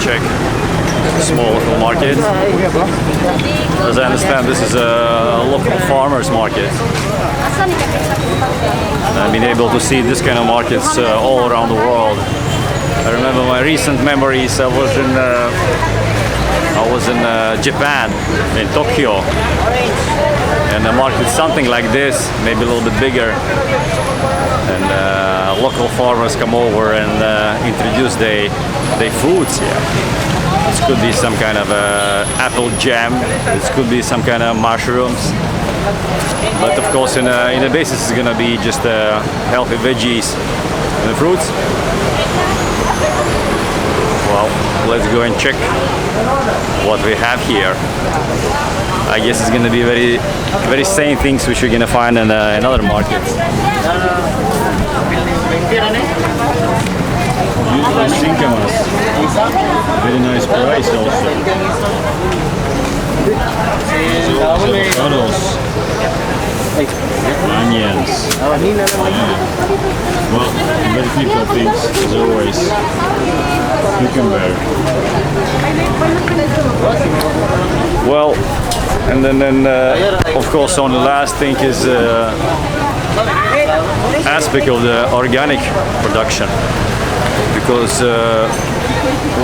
check the small local market. As I understand, this is a local farmers market. I've been able to see this kind of markets all around the world. I remember my recent memories. I was in Japan, in Tokyo, and the market something like this, maybe a little bit bigger. And local farmers come over and introduce their foods here. This could be some kind of apple jam. This could be some kind of mushrooms. But of course, in a basis, it's gonna be just healthy veggies and fruits. Well, let's go and check what we have here. I guess it's gonna be very same things which we're gonna find in other markets. Beautiful shinkamas. Very nice price also. Avocados. Onions. Well, very typical things as always. Cucumber. Well, and then of course on the last thing is aspect of the organic production, because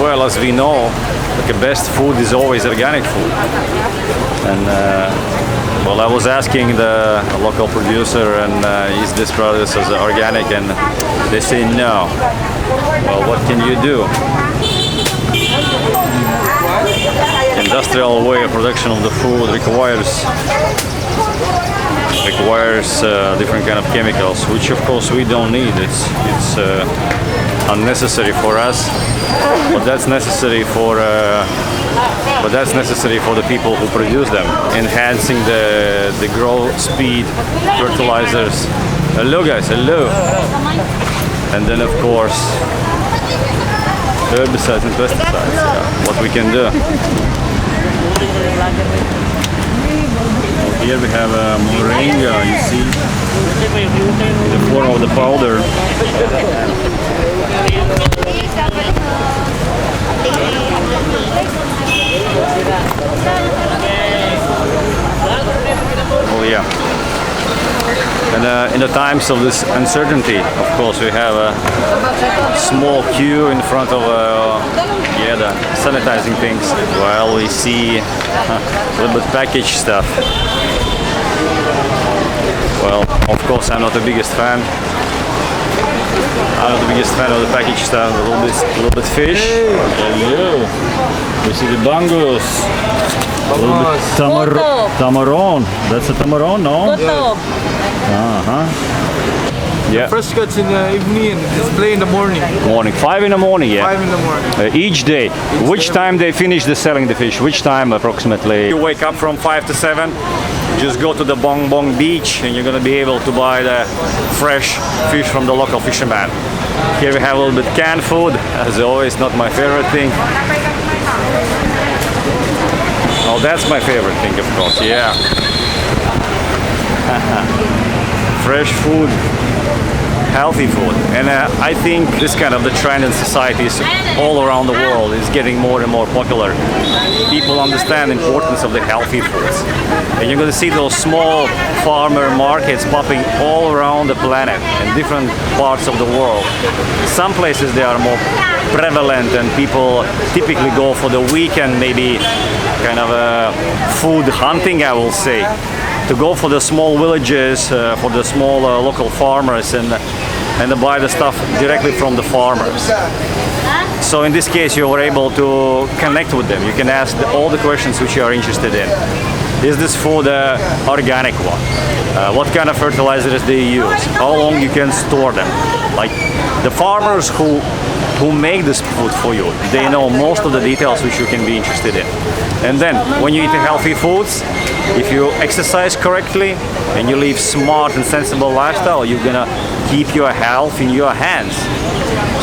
well, as we know, the best food is always organic food. And well, I was asking the local producer, and is this product as organic, and they say no. Well, what can you do? Industrial way of production of the food requires different kind of chemicals, which of course we don't need. It's unnecessary for us, but that's necessary for the people who produce them, enhancing the growth speed, fertilizers. Hello guys, hello. And then of course herbicides and pesticides. Yeah, what we can do. Here we have a moringa, you see, in the form of the powder. Oh yeah. And in the times of this uncertainty, of course, we have a small queue in front of the sanitizing things, while we see a little bit packaged stuff. Well, of course, I'm not the biggest fan. I'm not the biggest fan of the packaged stuff. A little bit fish. Hello. We see the bangus. A little bit tamaron. That's a tamaron, no? Yeah. Fresh cuts in the evening, display in the morning. 5 in the morning, yeah. 5 in the morning. Each day. Which time they finish the selling the fish? Which time approximately? You wake up from 5 to 7, just go to the Bong Bong beach, and you're gonna be able to buy the fresh fish from the local fisherman. Here we have a little bit canned food, as always, not my favorite thing. Oh, that's my favorite thing, of course, yeah. Fresh food, healthy food, and I think this kind of the trend in societies all around the world is getting more and more popular. People understand the importance of the healthy foods, and you're going to see those small farmer markets popping all around the planet in different parts of the world. Some places they are more prevalent, and people typically go for the weekend, maybe kind of a food hunting, I will say, to go for the small villages, for the small local farmers, and buy the stuff directly from the farmers. So in this case, you are able to connect with them. You can ask all the questions which you are interested in. Is this food organic one? What kind of fertilizers they use? How long you can store them? Like the farmers who make this food for you, they know most of the details which you can be interested in. And then when you eat healthy foods, if you exercise correctly and you live smart and sensible lifestyle, you're gonna keep your health in your hands.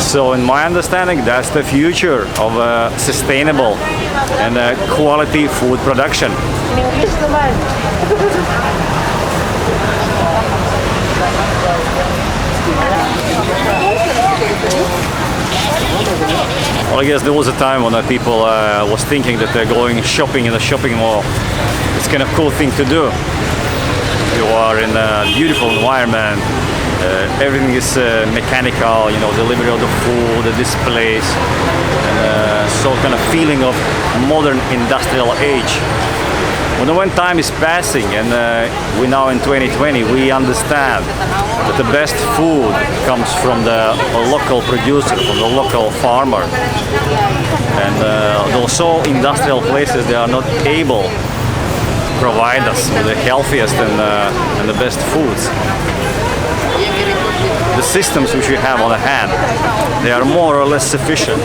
So in my understanding, that's the future of sustainable and quality food production. Well, I guess there was a time when people was thinking that they're going shopping in a shopping mall. It's kind of cool thing to do. You are in a beautiful environment. Everything is mechanical, you know, delivery of the food, the displays, and so kind of feeling of modern industrial age. When time is passing and we're now in 2020, we understand that the best food comes from the local producer, from the local farmer. And those industrial places, they are not able to provide us with the healthiest and the best foods. The systems which we have on hand, they are more or less sufficient.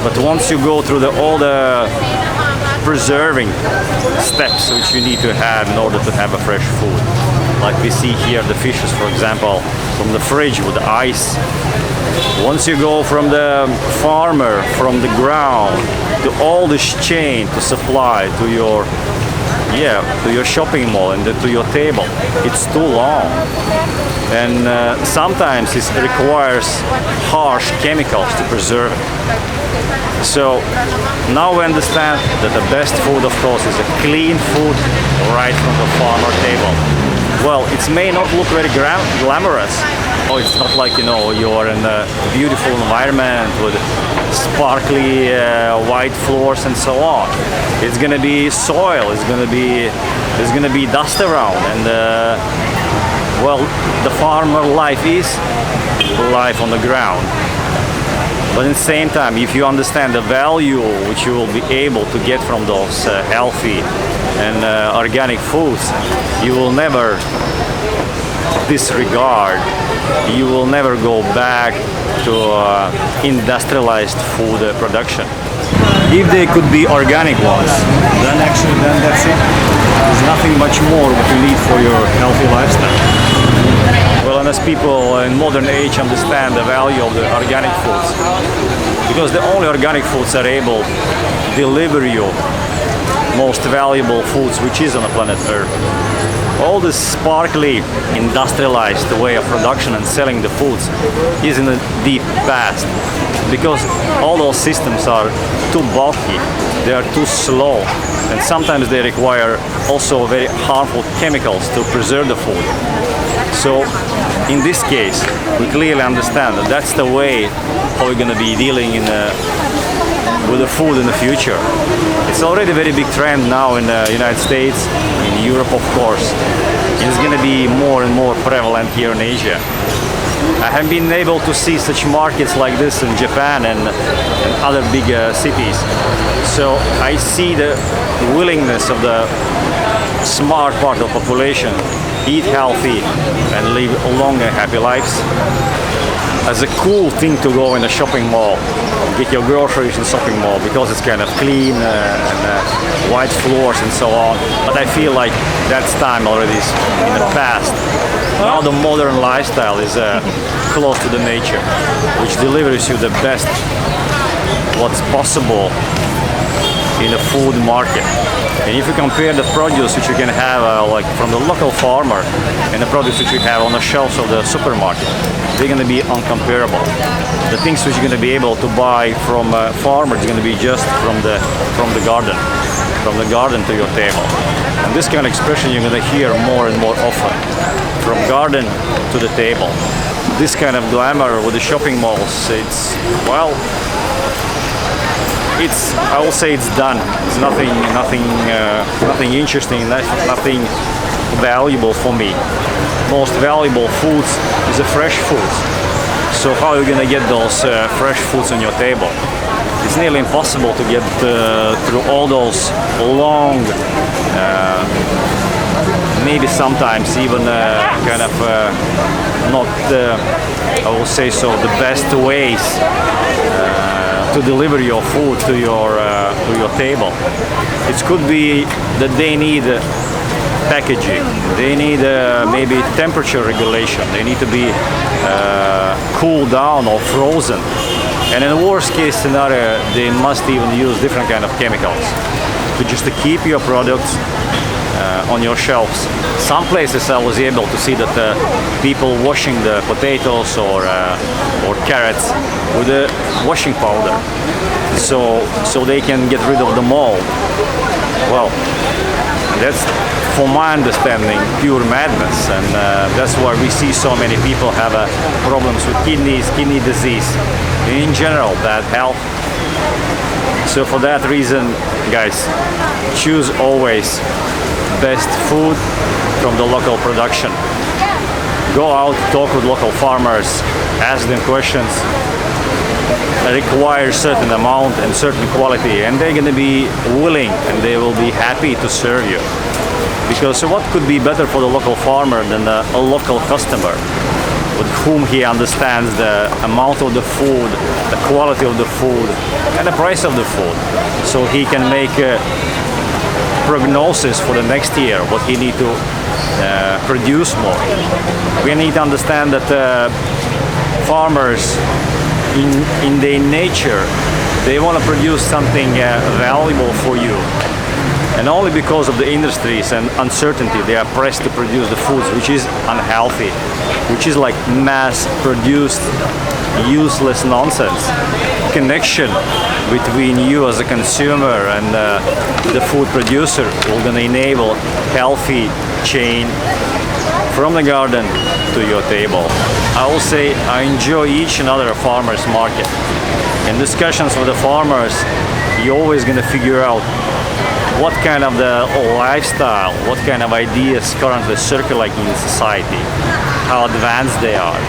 But once you go through all the preserving steps which you need to have in order to have a fresh food, like we see here the fishes, for example, from the fridge with the ice. Once you go from the farmer, from the ground, to all this chain to supply to your shopping mall and to your table, it's too long. And sometimes it requires harsh chemicals to preserve it. So now we understand that the best food, of course, is a clean food right from the farmer table. Well, it may not look very glamorous. Oh, it's not like, you know, you're in a beautiful environment with sparkly white floors and so on. It's gonna be soil. There's gonna be dust around, and well, the farmer life is life on the ground. But at the same time, if you understand the value which you will be able to get from those healthy and organic foods, you will never disregard, you will never go back to industrialized food production. If they could be organic ones, then that's it. There's nothing much more what you need for your healthy lifestyle. Well, and as people in modern age understand the value of the organic foods, because the only organic foods are able to deliver you most valuable foods which is on the planet Earth. All this sparkly industrialized way of production and selling the foods is in the deep past, because all those systems are too bulky, they are too slow, and sometimes they require also very harmful chemicals to preserve the food. So in this case, we clearly understand that that's the way how we're going to be dealing with the food in the future. It's already a very big trend now in the United States, in Europe, of course. It's going to be more and more prevalent here in Asia. I have been able to see such markets like this in Japan and other big cities. So I see the willingness of the smart part of the population eat healthy and live long and happy lives as a cool thing to go in a shopping mall, get your groceries in a shopping mall, because it's kind of clean and white floors and so on. But I feel like that's time already is in the past. Now the modern lifestyle is close to the nature, which delivers you the best what's possible in the food market. And if you compare the produce which you can have like from the local farmer and the produce which you have on the shelves of the supermarket, they're going to be uncomparable. The things which you're going to be able to buy from farmers are going to be just from the garden to your table. And this kind of expression you're going to hear more and more often, from garden to the table. This kind of glamour with the shopping malls, it's, well, I will say it's done. It's nothing interesting, nothing valuable for me. Most valuable foods is the fresh foods. So how are you gonna get those fresh foods on your table? It's nearly impossible to get through all those long, maybe sometimes even kind of not, I will say so, the best ways to deliver your food to your table. It could be that they need packaging, they need maybe temperature regulation, they need to be cooled down or frozen, and in the worst case scenario they must even use different kind of chemicals to keep your products on your shelves. Some places I was able to see that people washing the potatoes or carrots with a washing powder, so they can get rid of the mold. Well, that's, for my understanding, pure madness, and that's why we see so many people have problems with kidneys, kidney disease, in general, bad health. So for that reason, guys, choose always best food from the local production. Go out, talk with local farmers, ask them questions, require certain amount and certain quality, and they're going to be willing and they will be happy to serve you. Because what could be better for the local farmer than a local customer with whom he understands the amount of the food, the quality of the food, and the price of the food, so he can make a prognosis for the next year, what he need to produce more. We need to understand that farmers in their nature, they want to produce something valuable for you, and only because of the industries and uncertainty they are pressed to produce the foods which is unhealthy, which is like mass produced useless nonsense. Connection between you as a consumer and the food producer will gonna enable healthy chain from the garden to your table. I will say I enjoy each and other farmers market. In discussions with the farmers, you're always gonna figure out what kind of the lifestyle, what kind of ideas currently circulating in society, how advanced they are,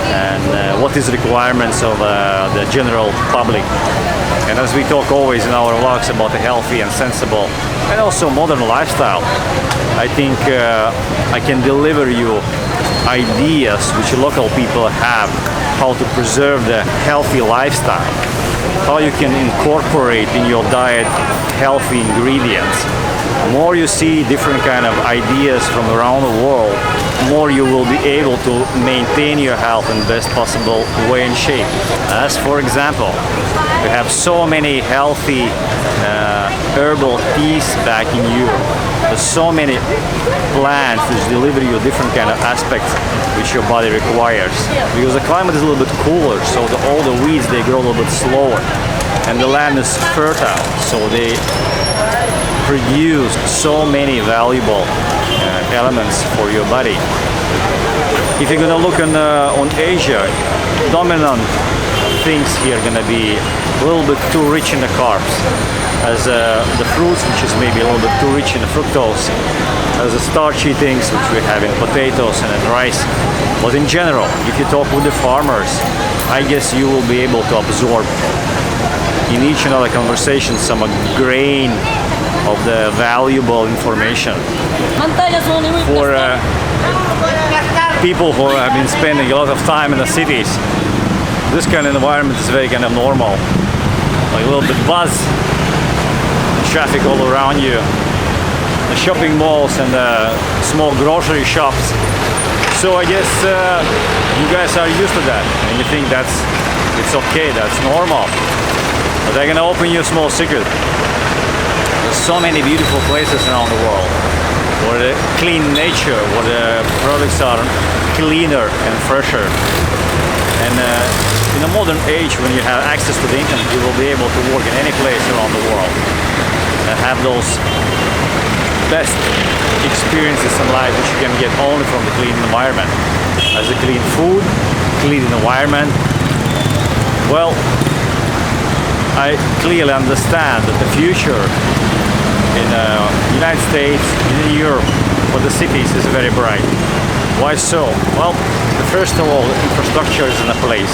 and what is requirements of the general public. And as we talk always in our vlogs about a healthy and sensible and also modern lifestyle, I think I can deliver you ideas which local people have, how to preserve the healthy lifestyle, how you can incorporate in your diet healthy ingredients. More you see different kind of ideas from around the world, more you will be able to maintain your health in best possible way and shape. As for example, we have so many healthy herbal teas back in Europe. There's so many plants which deliver you different kind of aspects which your body requires. Because the climate is a little bit cooler, so all the weeds, they grow a little bit slower. And the land is fertile, so they produce so many valuable elements for your body. If you're gonna look on Asia, dominant things here are gonna be a little bit too rich in the carbs, as the fruits, which is maybe a little bit too rich in the fructose, as the starchy things which we have in potatoes and in rice. But in general, if you talk with the farmers, I guess you will be able to absorb in each and other conversation some grain of the valuable information. For people who have been spending a lot of time in the cities, this kind of environment is very kind of normal. Like a little bit buzz, traffic all around you, the shopping malls and the small grocery shops. So I guess you guys are used to that, and you think it's okay, that's normal. But I'm gonna open you a small secret. There's so many beautiful places around the world where the clean nature, where the products are cleaner and fresher. And in a modern age, when you have access to the internet, you will be able to work in any place around the world and have those best experiences in life which you can get only from the clean environment. As a clean food, clean environment, well, I clearly understand that the future in the United States, in Europe, for the cities is very bright. Why so? Well, first of all, the infrastructure is in a place.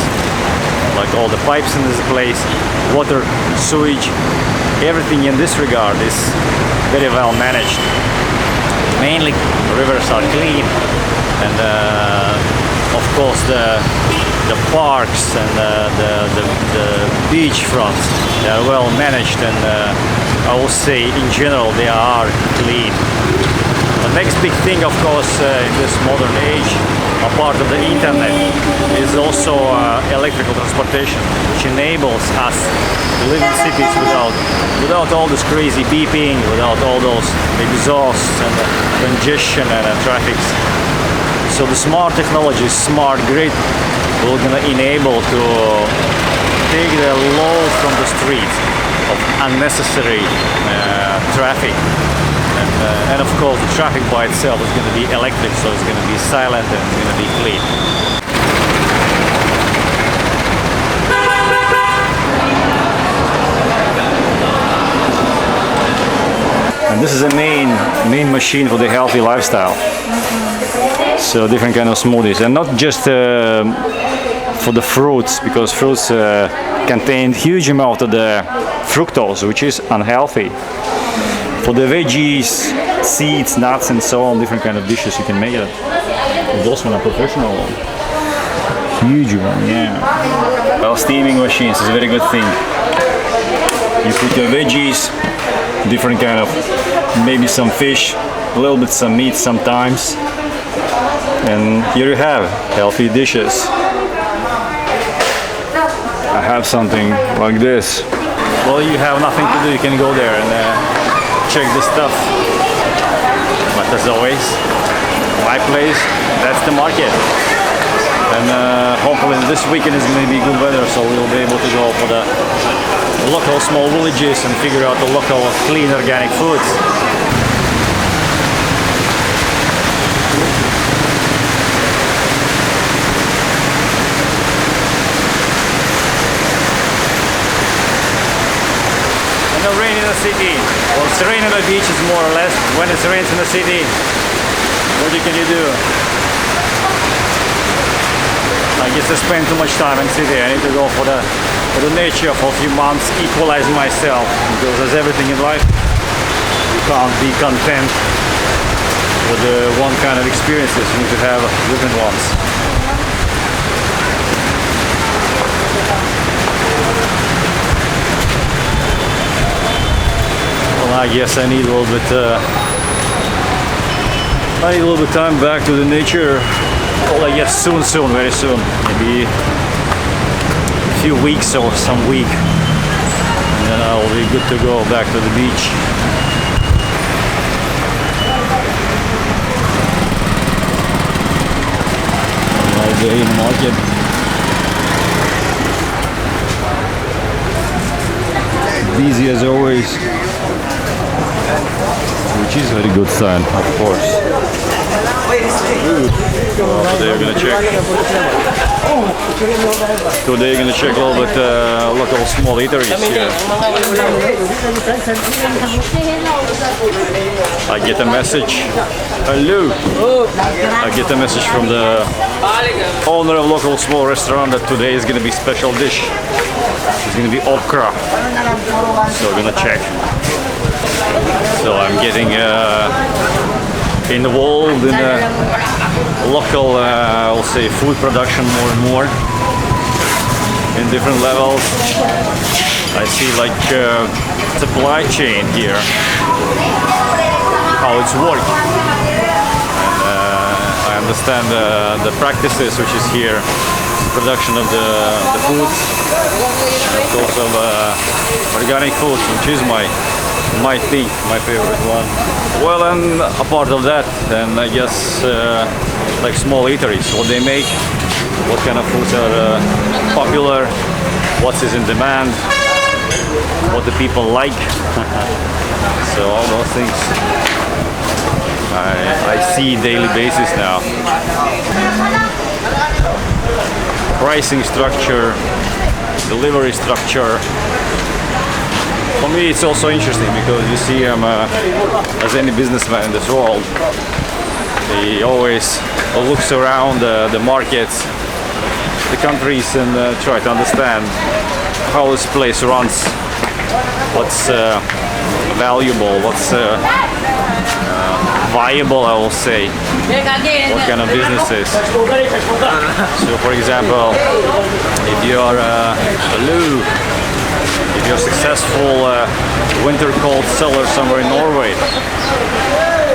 Like all the pipes in this place, water, sewage, everything in this regard is very well managed. Mainly, rivers are clean, and of course the parks and the beach fronts, they are well managed, and I will say in general they are clean. The next big thing, of course, in this modern age, apart of the internet, is also electrical transportation, which enables us to live in cities without all this crazy beeping, without all those exhausts and congestion and traffic. So the smart technology, smart grid, will gonna enable to take the load from the street of unnecessary traffic. And of course, the traffic by itself is going to be electric, so it's going to be silent and it's going to be clean. And this is a main machine for the healthy lifestyle. So different kind of smoothies, and not just for the fruits, because fruits contain huge amount of the fructose, which is unhealthy. For the veggies, seeds, nuts, and so on, different kind of dishes you can make it. Those one are professional. Huge one, yeah. Well, steaming machines is a very good thing. You put your veggies, different kind of, maybe some fish, a little bit some meat sometimes, and here you have healthy dishes. I have something like this. Well, you have nothing to do, you can go there and check the stuff. But as always, my place, that's the market. And hopefully this weekend is going to be good weather, so we'll be able to go for the local small villages and figure out the local clean organic foods. And no rain in the city. Well, it's rain on the beaches more or less. When it rains in the city, what can you do? I guess I spend too much time in city. I need to go for the nature for a few months, equalize myself, because as everything in life, you can't be content with one kind of experiences. You need to have different ones. Well, I guess I need a little bit. I need a little bit of time back to the nature. Well, I guess soon, very soon, maybe a few weeks or some week, and then I'll be good to go back to the beach. All day in the market. Busy as always, which is a very good sign, of course. Well, today we're gonna check. Today we're gonna check a little bit local small eateries here. I get a message. Hello. I get a message from the owner of local small restaurant that today is gonna be special dish. It's gonna be okra. So we're gonna check. So I'm getting involved in local, I'll say, food production more and more in different levels. I see like supply chain here, how it's worked, and I understand the practices which is here, production of the foods, and of course of organic foods, which is my thing, my favorite one. Well, and apart of that, then I guess like small eateries, what they make, what kind of foods are popular, what is in demand, what the people like. So all those things I see daily basis now. Pricing structure, delivery structure. For me, it's also interesting because you see, as any businessman in this world, he always looks around the markets, the countries, and try to understand how this place runs, what's valuable, what's viable, I will say, what kind of businesses. So, for example, if you are if you're a successful winter coat seller somewhere in Norway,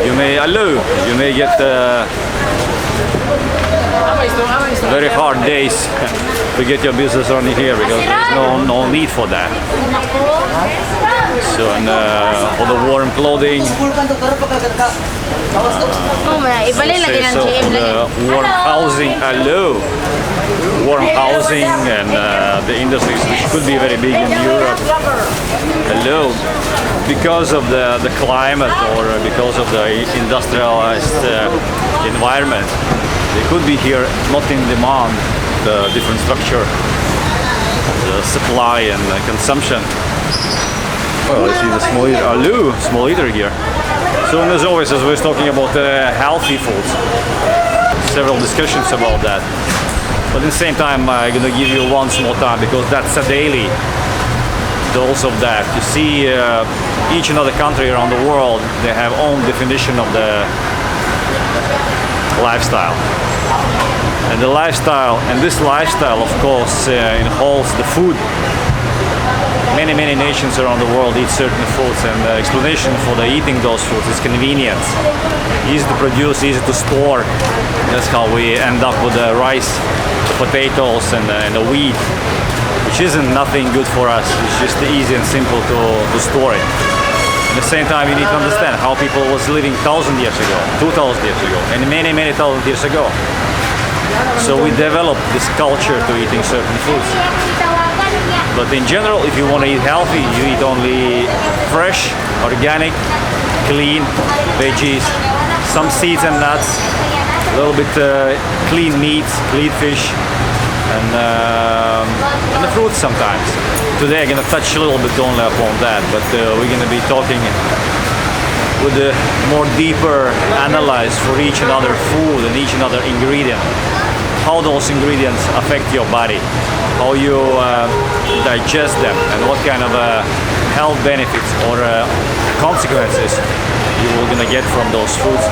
you may get very hard days to get your business running here because there's no need for that. So, and for the warm clothing, the warm housing, warm housing and the industries which could be very big in Europe. Hello. Because of the climate or because of the industrialized environment, they could be here not in demand, the different structure, the supply and consumption. Well, I see the small eater here. So as always, as we're talking about healthy foods, several discussions about that. But at the same time, I'm gonna give you one small time because that's a daily dose of that. You see, each and other country around the world, they have own definition of the lifestyle. And the lifestyle, and this lifestyle, of course, involves the food. Many nations around the world eat certain foods, and the explanation for the eating those foods is convenience. Easy to produce, easy to store. That's how we end up with the rice, the potatoes, and the wheat, which isn't nothing good for us. It's just easy and simple to store it. At the same time, you need to understand how people was living 1,000 years ago, 2,000 years ago, and many thousand years ago. So we developed this culture to eating certain foods. But in general, if you want to eat healthy, you eat only fresh, organic, clean veggies, some seeds and nuts, a little bit clean meats, clean fish, and the fruits sometimes. Today I'm going to touch a little bit only upon that, but we're going to be talking with a more deeper analyze for each and other food and each and other ingredient. How those ingredients affect your body, how you digest them, and what kind of health benefits or consequences you will gonna get from those foods.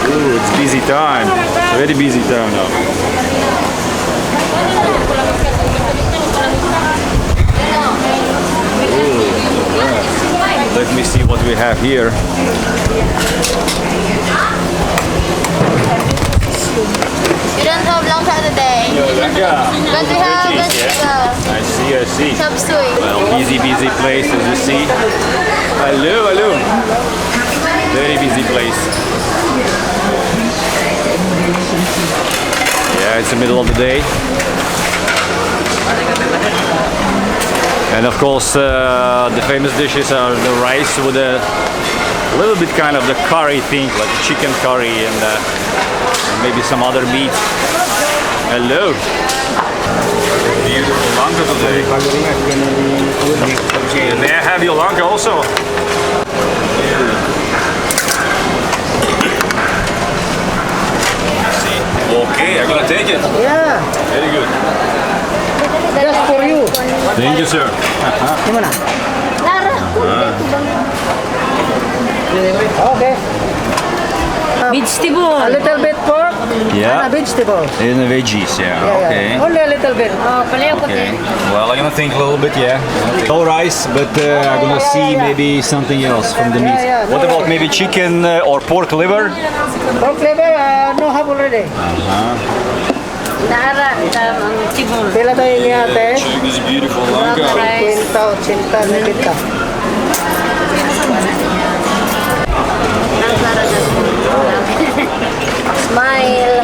Ooh, it's busy time. Very busy time now. Let me see what we have here. You don't have long time today. But we have vegetable. I see. Chop suey. Well, busy place as you see. Hello. Very busy place. Yeah, it's the middle of the day. And of course, the famous dishes are the rice with a little bit kind of the curry thing, like chicken curry and maybe some other meat. Hello. Beautiful lanka today. May I have your lanka also? Okay, I'm gonna take it. Yeah, Very good. just for you. Thank you, sir. Gimana? Okay. Vegetable. A little bit pork Yeah. and a vegetable. And the veggies, yeah. Okay. Only a little bit. Oh, paleo ko Okay. Well, I'm gonna think a little bit, yeah. No rice, but I'm gonna see maybe something else from the meat. Yeah, What no about maybe chicken or pork liver? Pork liver, no have already. Nara, ang tibol. Pila tayo niya ate? Check this beautiful Rice. 80 na kita. Smile.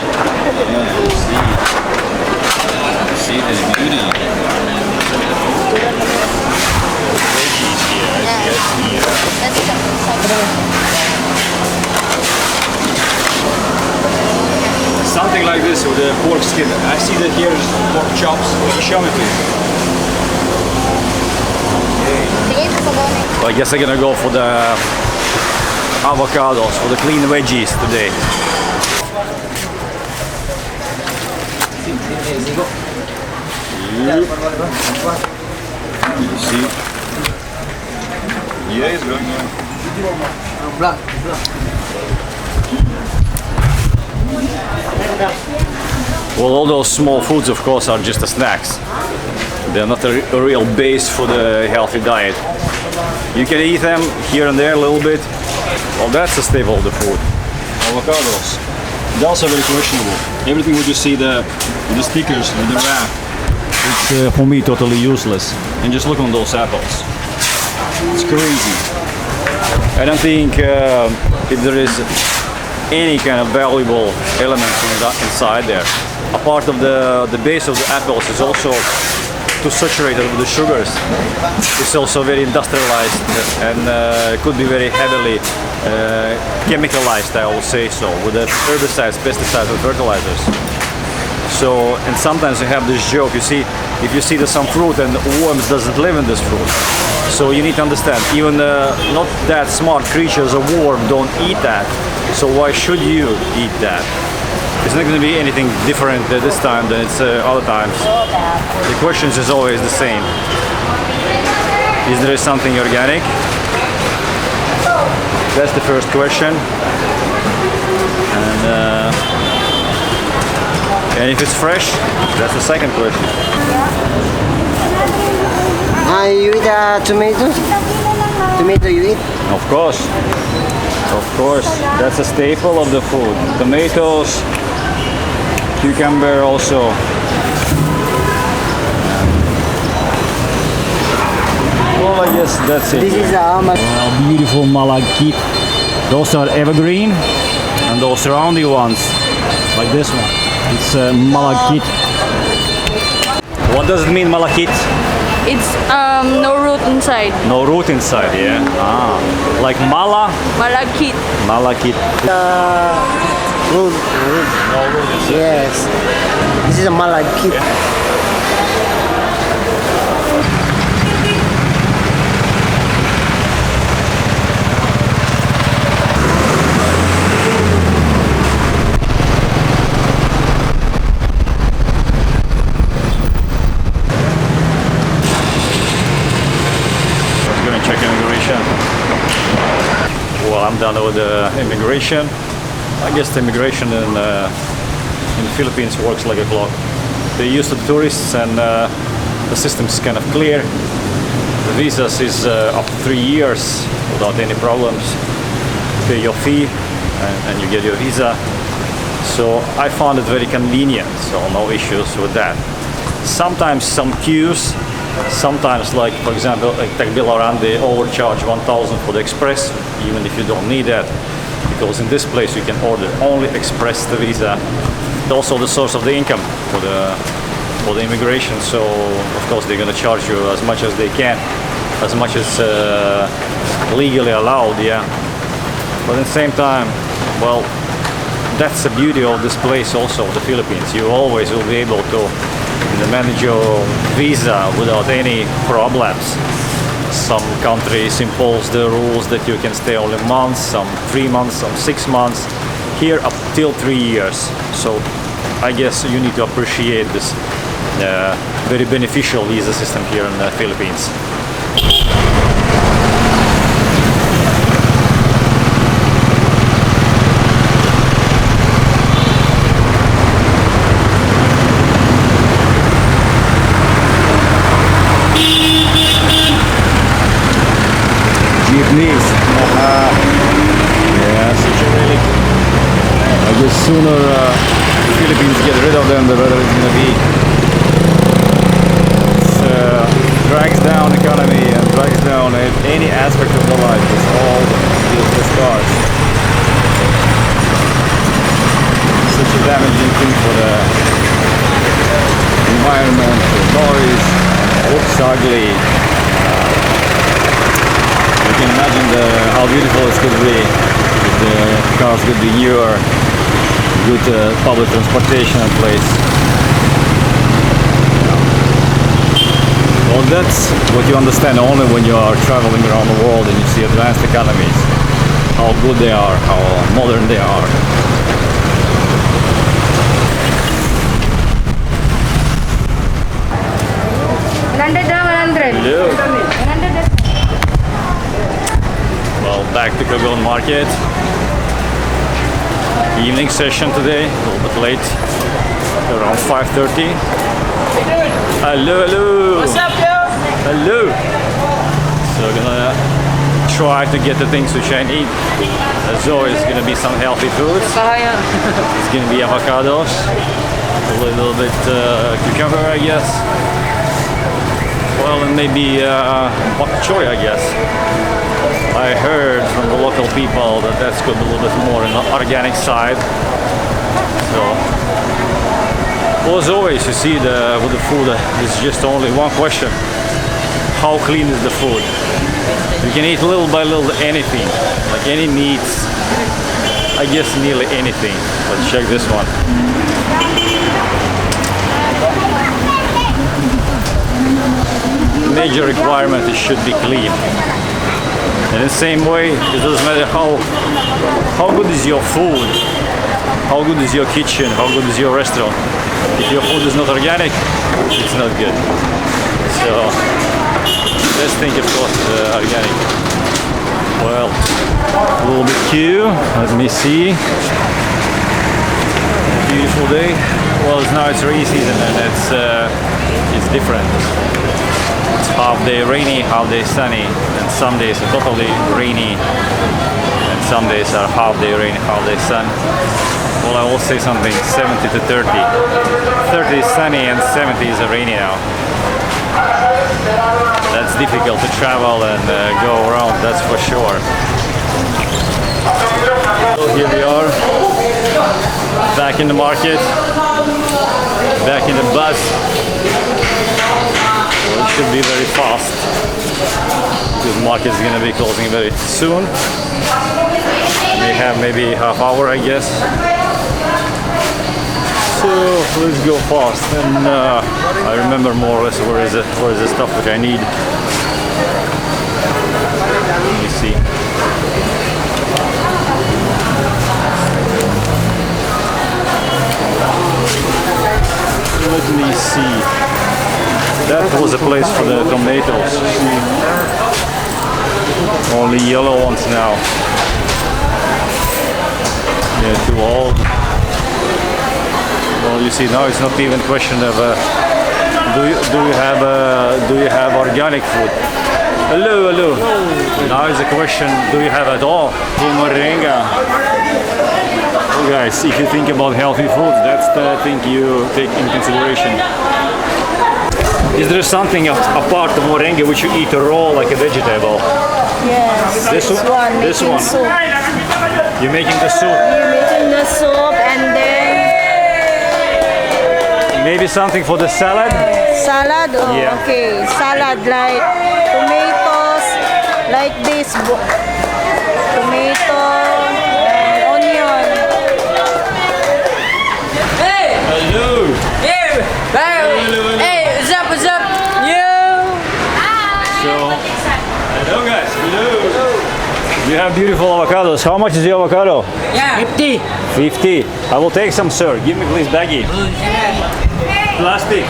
See this beauty. Something like this with the pork skin. I see that here is pork chops. Can you show me please? Well, I guess I'm gonna go for the avocados, for the clean veggies today. You see? Yeah, it's going on. Well, all those small foods, of course, are just the snacks. They're not a real base for the healthy diet. You can eat them here and there a little bit. Well, that's a staple of the food. Avocados. They're also very questionable. Everything what you see the stickers and the wrap, it's for me totally useless. And just look on those apples. It's crazy. I don't think if there is any kind of valuable elements inside there. A part of the base of the apples is also too saturated with the sugars. It's also very industrialized and could be very heavily chemicalized, I will say so, with the herbicides, pesticides, and fertilizers. So, and sometimes you have this joke, you see, if you see some fruit and worms doesn't live in this fruit. So you need to understand, even not that smart creatures, a worm, don't eat that. So why should you eat that? It's not going to be anything different this time than it's other times. The question is always the same. Is there something organic? That's the first question. And if it's fresh, that's the second question. You eat tomatoes? Tomato you eat? Of course. Of course. That's a staple of the food. Tomatoes, cucumber also. Well, I guess that's it. This is how much? Beautiful malachite. Those are evergreen, and those roundy ones, like this one, it's malachite. What does it mean, malachite? It's no root inside. No root inside, yeah. Like mala, Malakit. malachite. Root. Yes. This is a malachite. Check immigration. Well, I'm done with the immigration. I guess the immigration in the Philippines works like a clock. They're used to the tourists, and the system is kind of clear. The visas is up to 3 years without any problems. Pay your fee and you get your visa. So I found it very convenient, so no issues with that. Sometimes some queues. Sometimes, like for example, like Tagbilaran, they overcharge 1,000 for the express, even if you don't need that, because in this place you can order only express the visa. It's also the source of the income for the immigration. So of course they're gonna charge you as much as they can, as much as legally allowed, yeah. But at the same time, well, that's the beauty of this place also, the Philippines. You always will be able to manage your visa without any problems. Some countries impose the rules that you can stay only months, some 3 months, some 6 months. Here up till 3 years. So I guess you need to appreciate this very beneficial visa system here in the Philippines. Jeepneys. Yeah, such a relic. I guess sooner the Philippines get rid of them, the better it's gonna be. It drags down economy and drags down any aspect of the life. It's all the cars. Such a damaging thing for the environment, for noise, looks ugly. You can imagine how beautiful it could be if the cars could be newer, good public transportation in place. Well, that's what you understand only when you are traveling around the world and you see advanced economies, how good they are, how modern they are. Hello. Well, back to Cogon Market. Evening session today, a little bit late, around 5:30. Hello, hello. What's up, yo? Hello. So gonna try to get the things which I need. As always, gonna be some healthy foods. It's gonna be avocados, a little bit cucumber, I guess. Well, and maybe bok choy, I guess. I heard from the local people that that's good a little bit more on the organic side. So, well, as always, you see with the food, it's just only one question: how clean is the food? You can eat little by little anything, like any meats. I guess nearly anything. Let's check this one. Major requirement: it should be clean. In the same way, it doesn't matter how good is your food, how good is your kitchen, how good is your restaurant. If your food is not organic, it's not good. So let's think, of course, organic. Well, a little bit queue. Let me see. Beautiful day. Well, now it's rainy season and it's different. It's half day rainy, half day sunny, and some days are totally rainy, and some days are half day rain, half day sun. Well, I will say something: 70 to 30. 30 is sunny and 70 is rainy now. That's difficult to travel and go around, that's for sure. So here we are, back in the market, back in the bus. Well, it should be very fast because the market is going to be closing very soon. We have maybe half hour, I guess. So let's go fast, and I remember more or less where is the stuff which I need. Let me see. Let me see. That was a place for the tomatoes. Only yellow ones now. Yeah, too old. Well, you see, now it's not even a question of do you have organic food? Hello. Now it's a question: do you have at all moringa? Well, guys, if you think about healthy food, that's the thing you take in consideration. Is there something apart from moringa which you eat raw like a vegetable? Yes. This one? This making one? Soup. You're making the soup. You're making the soup and then Maybe something for the salad? salad. Oh, Yeah. okay. Salad like tomatoes, like this. Tomato and onion. Hey! Hello! Hey! Hey! What's up? What's up? You! So, hello guys, hello! You have beautiful avocados. How much is your avocado? Yeah. 50. 50. I will take some, sir. Give me please baggie. Plastic.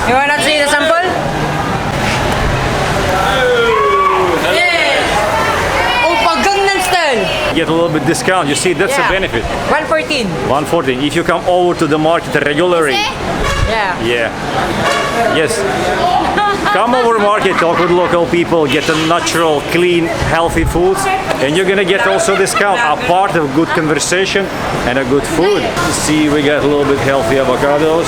You wanna see the sample? Yeah. Oh, Gangnam style. Get a little bit discount. You see, that's Yeah. a benefit. 114. 140. If you come over to the market regularly. Yeah. Yeah. Yes. Come over market, talk with local people, get the natural, clean, healthy foods, and you're gonna get also discount, a part of good conversation and a good food. See, we got a little bit healthy avocados.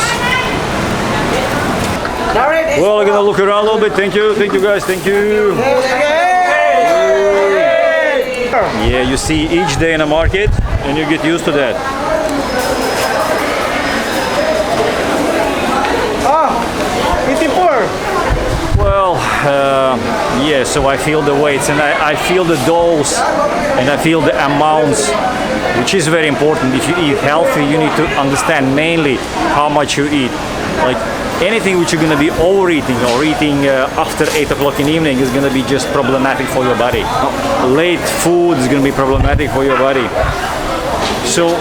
Well, we're gonna look around a little bit. Thank you guys, thank you. Yeah, you see each day in a market, and you get used to that. Well, yeah, so I feel the weights and I feel the dose and I feel the amounts, which is very important. If you eat healthy, you need to understand mainly how much you eat. Like anything which you're going to be overeating or eating after 8 o'clock in the evening is going to be just problematic for your body. Late food is going to be problematic for your body. So,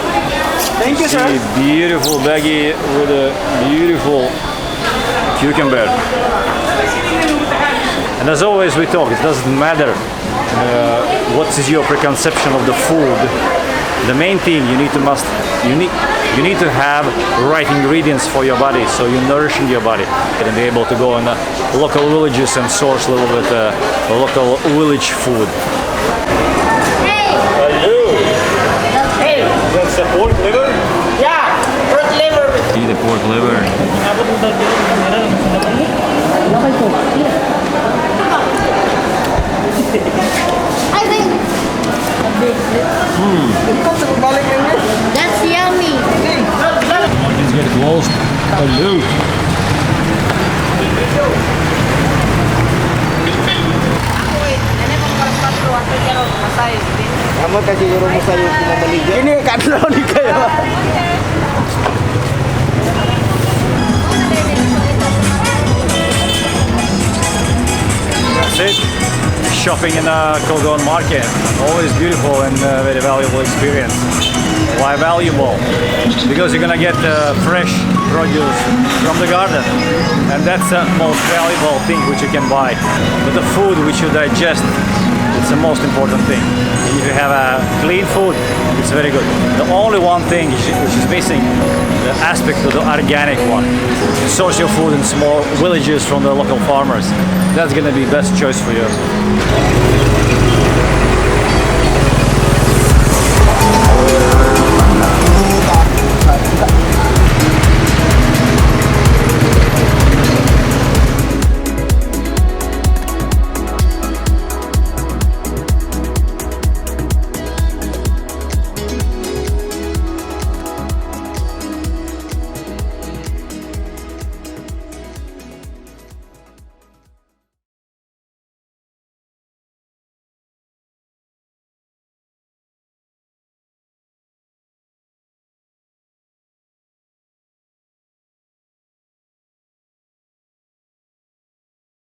thank you, sir. Beautiful baggie with a beautiful cucumber. And as always we talk, it doesn't matter what is your preconception of the food. The main thing you need to have right ingredients for your body, so you're nourishing your body and be able to go in local villages and source a little bit local village food. Hello. Hey! That's the pork liver? Yeah! Pork liver. See the pork liver. I think that's yummy. It's get close. Hello. Kamu kasih rumah saya kembali. Ini kadlo ni kayo. That's it. Shopping in a Kogon market. Always beautiful and very valuable experience. Why valuable? Because you're gonna get fresh produce from the garden, and that's the most valuable thing which you can buy. But the food which you digest, it's the most important thing. If you have a clean food, it's very good. The only one thing which is missing, the aspect of the organic one. Source your food in small villages from the local farmers. That's gonna be best choice for you.